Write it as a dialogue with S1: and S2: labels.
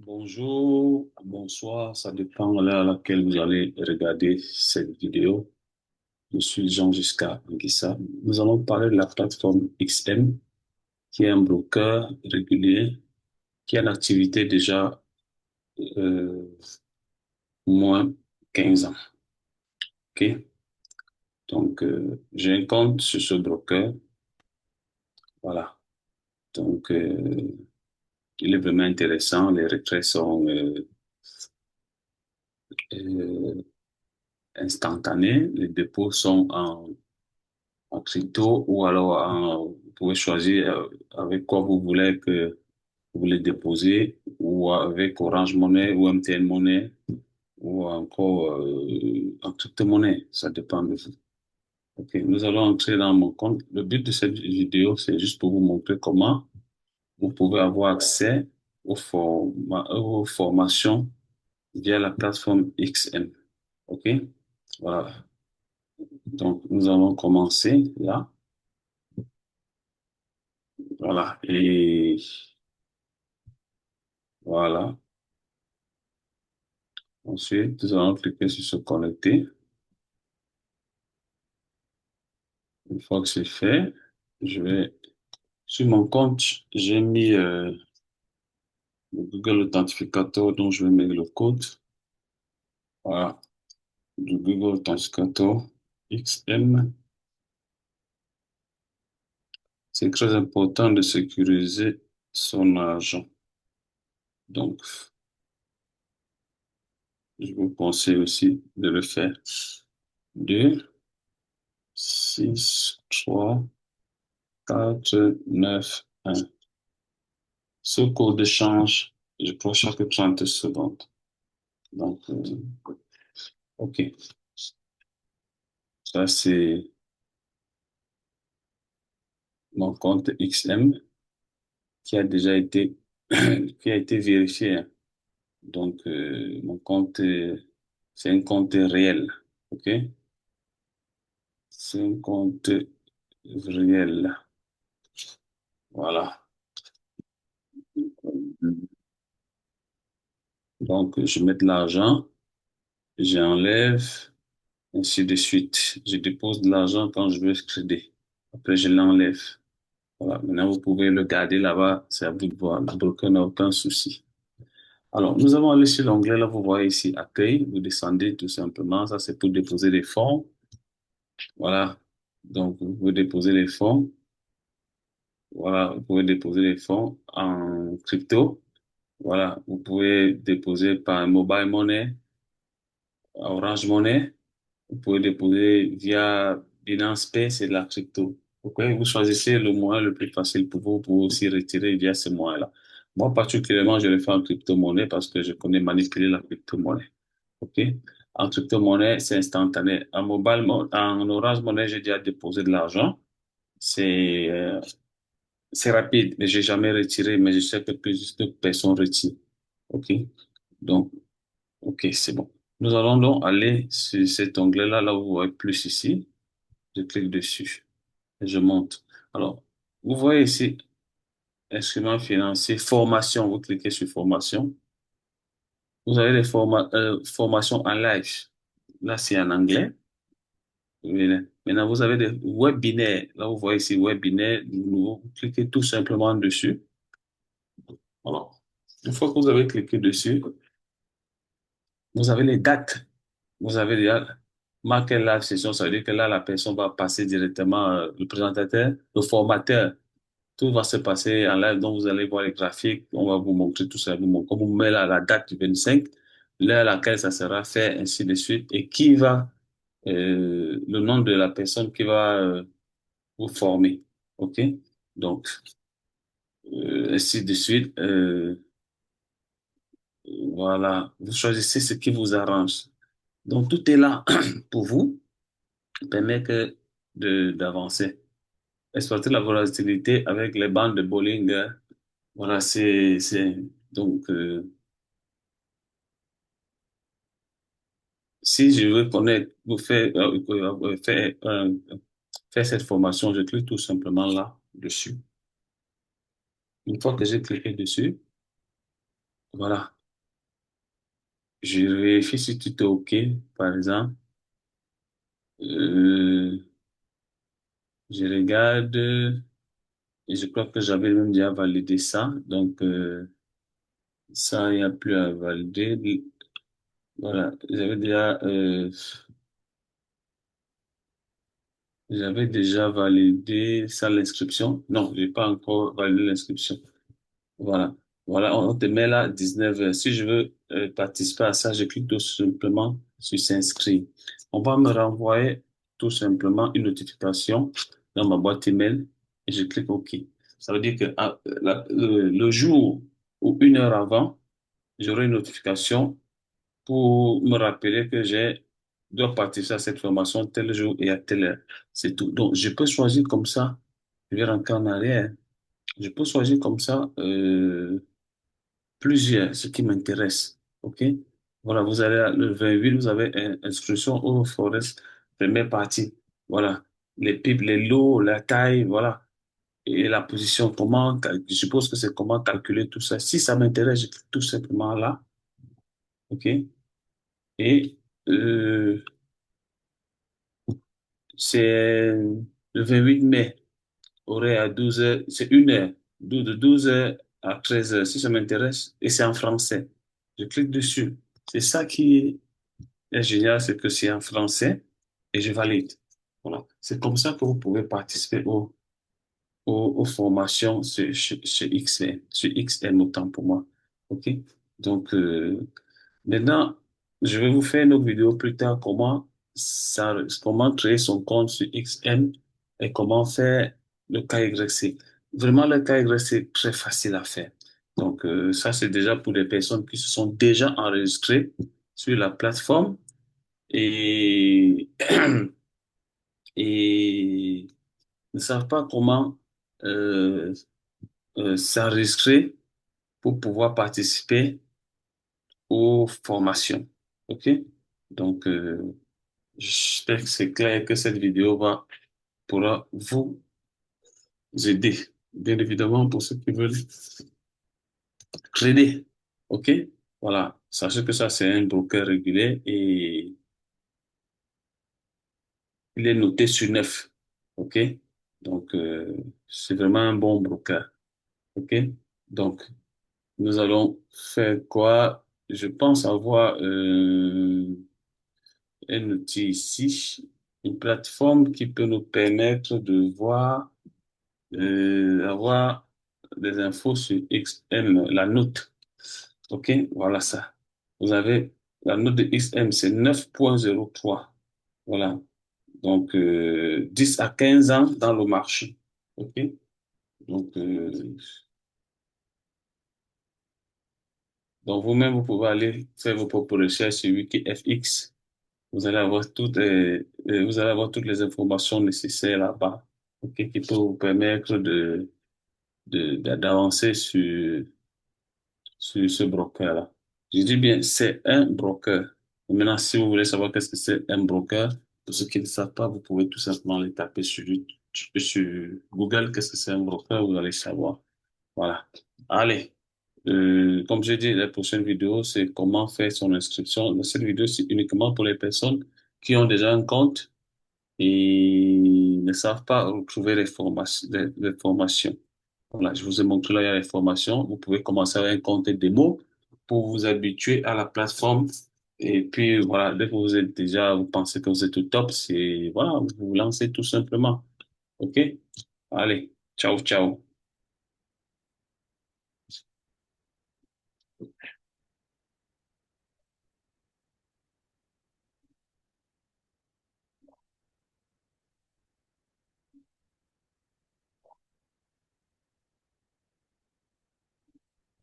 S1: Bonjour, bonsoir, ça dépend de l'heure à laquelle vous allez regarder cette vidéo. Je suis Jean Giscard Anguissa. Nous allons parler de la plateforme XM, qui est un broker régulier, qui a une activité déjà euh, moins 15 ans. OK? Donc, j'ai un compte sur ce broker. Voilà. Donc, il est vraiment intéressant. Les retraits sont euh, instantanés. Les dépôts sont en crypto ou alors vous pouvez choisir avec quoi vous voulez que vous les déposez ou avec Orange Money ou MTN Money ou encore en crypto-monnaie. Ça dépend de vous. Ok, nous allons entrer dans mon compte. Le but de cette vidéo, c'est juste pour vous montrer comment vous pouvez avoir accès aux formations via la plateforme XM. Ok, voilà. Donc, nous allons commencer là. Voilà. Et voilà. Ensuite, nous allons cliquer sur se connecter. Une fois que c'est fait, je vais sur mon compte, j'ai mis le Google Authentificator dont je vais mettre le code. Voilà, le Google Authentificator XM. C'est très important de sécuriser son argent. Donc, je vous conseille aussi de le faire. 2, 6, 3, 4, 9, 1. Ce code change, je crois, chaque 30 secondes. Donc, OK. Ça, c'est mon compte XM qui a déjà été, qui a été vérifié, hein. Donc, mon compte, c'est un compte réel. OK? C'est un compte réel. Voilà. Donc, je mets de l'argent, j'enlève, ainsi de suite. Je dépose de l'argent quand je veux crédit. Après, je l'enlève. Voilà. Maintenant, vous pouvez le garder là-bas. C'est à vous de voir. Le broker n'a aucun souci. Alors, nous allons aller sur l'onglet, là, vous voyez ici, accueil. Vous descendez tout simplement. Ça, c'est pour déposer les fonds. Voilà. Donc, vous pouvez déposer les fonds. Voilà. Vous pouvez déposer les fonds en crypto. Voilà. Vous pouvez déposer par mobile money, Orange Money. Vous pouvez déposer via Binance Pay, c'est de la crypto. Ok, vous choisissez le moyen le plus facile pour vous pour aussi retirer via ce moyen-là. Moi, particulièrement, je le fais en crypto-monnaie parce que je connais manipuler la crypto-monnaie. OK? En crypto-monnaie, c'est instantané. En Orange Money, j'ai déjà déposé de l'argent. C'est c'est rapide, mais j'ai jamais retiré, mais je sais que plus de personnes retirent. OK? Donc, OK, c'est bon. Nous allons donc aller sur cet onglet-là, là où vous voyez plus ici. Je clique dessus et je monte. Alors, vous voyez ici, instruments financiers, formation. Vous cliquez sur formation. Vous avez les formations en live. Là, c'est en anglais. Maintenant, vous avez des webinaires. Là, vous voyez ici, webinaire. Vous cliquez tout simplement dessus. Alors, une fois que vous avez cliqué dessus, vous avez les dates. Vous avez déjà marqué la session. Ça veut dire que là, la personne va passer directement, le présentateur, le formateur. Tout va se passer en live, donc vous allez voir les graphiques, on va vous montrer tout ça, on vous met là la date du 25, l'heure à laquelle ça sera fait, ainsi de suite, et le nom de la personne qui va vous former. OK? Donc, ainsi de suite, voilà, vous choisissez ce qui vous arrange. Donc, tout est là pour vous, permet que d'avancer. Exploiter la volatilité avec les bandes de Bollinger. Voilà, donc, si je veux connaître, faire cette formation, je clique tout simplement là, dessus. Une fois que j'ai cliqué dessus, Voilà. Je vérifie si tout est OK, par exemple. Euh, je regarde et je crois que j'avais même déjà validé ça. Donc, ça, il n'y a plus à valider. Voilà. J'avais déjà validé ça, l'inscription. Non, j'ai pas encore validé l'inscription. Voilà. Voilà, on te met là 19 heures. Si je veux participer à ça, je clique tout simplement sur s'inscrire. On va me renvoyer tout simplement une notification dans ma boîte email et je clique OK. Ça veut dire que le jour ou une heure avant, j'aurai une notification pour me rappeler que dois participer à cette formation tel jour et à telle heure. C'est tout. Donc, je peux choisir comme ça. Je vais rentrer en arrière. Je peux choisir comme ça. Plusieurs, ce qui m'intéresse. OK? Voilà, vous allez le 28, vous avez inscription au forest, première partie. Voilà. Les pipes, les lots, la taille, voilà. Et la position, je suppose que c'est comment calculer tout ça. Si ça m'intéresse, je clique tout simplement là. OK? Et, euh, c'est le 28 mai, horaire à 12 heures, c'est une heure, de 12 heures à 13 heures, si ça m'intéresse, et c'est en français. Je clique dessus. C'est ça qui est génial, c'est que c'est en français et je valide. Voilà. C'est comme ça que vous pouvez participer aux formations sur XM, sur XM autant pour moi. OK? Donc, maintenant, je vais vous faire une autre vidéo plus tard, comment créer son compte sur XM et comment faire le KYC. Vraiment, le KYC c'est très facile à faire. Donc, ça, c'est déjà pour des personnes qui se sont déjà enregistrées sur la plateforme et, et ne savent pas comment euh, s'enregistrer pour pouvoir participer aux formations. OK? Donc, j'espère que c'est clair que cette vidéo pourra vous aider. Bien évidemment, pour ceux qui veulent trader. OK? Voilà. Sachez que ça, c'est un broker régulier et il est noté sur 9. OK? Donc, c'est vraiment un bon broker. OK? Donc, nous allons faire quoi? Je pense avoir un outil ici, une plateforme qui peut nous permettre de voir, avoir des infos sur XM, la note. OK? Voilà ça. Vous avez la note de XM, c'est 9,03. Voilà. Donc, 10 à 15 ans dans le marché. OK? Donc, donc vous-même, vous pouvez aller faire vos propres recherches sur WikiFX. Vous allez avoir toutes les informations nécessaires là-bas, ok, qui peut vous permettre d'avancer sur ce broker-là. Je dis bien, c'est un broker. Maintenant, si vous voulez savoir qu'est-ce que c'est un broker, pour ceux qui ne savent pas, vous pouvez tout simplement les taper sur Google, qu'est-ce que c'est un broker, vous allez savoir. Voilà. Allez. Comme j'ai dit, la prochaine vidéo, c'est comment faire son inscription. Cette vidéo, c'est uniquement pour les personnes qui ont déjà un compte et ne savent pas retrouver les formations. Voilà, je vous ai montré là, il y a les formations. Vous pouvez commencer avec un compte démo pour vous habituer à la plateforme. Et puis, voilà, dès que vous êtes déjà, vous pensez que vous êtes au top, voilà, vous vous lancez tout simplement. OK? Allez, ciao, ciao.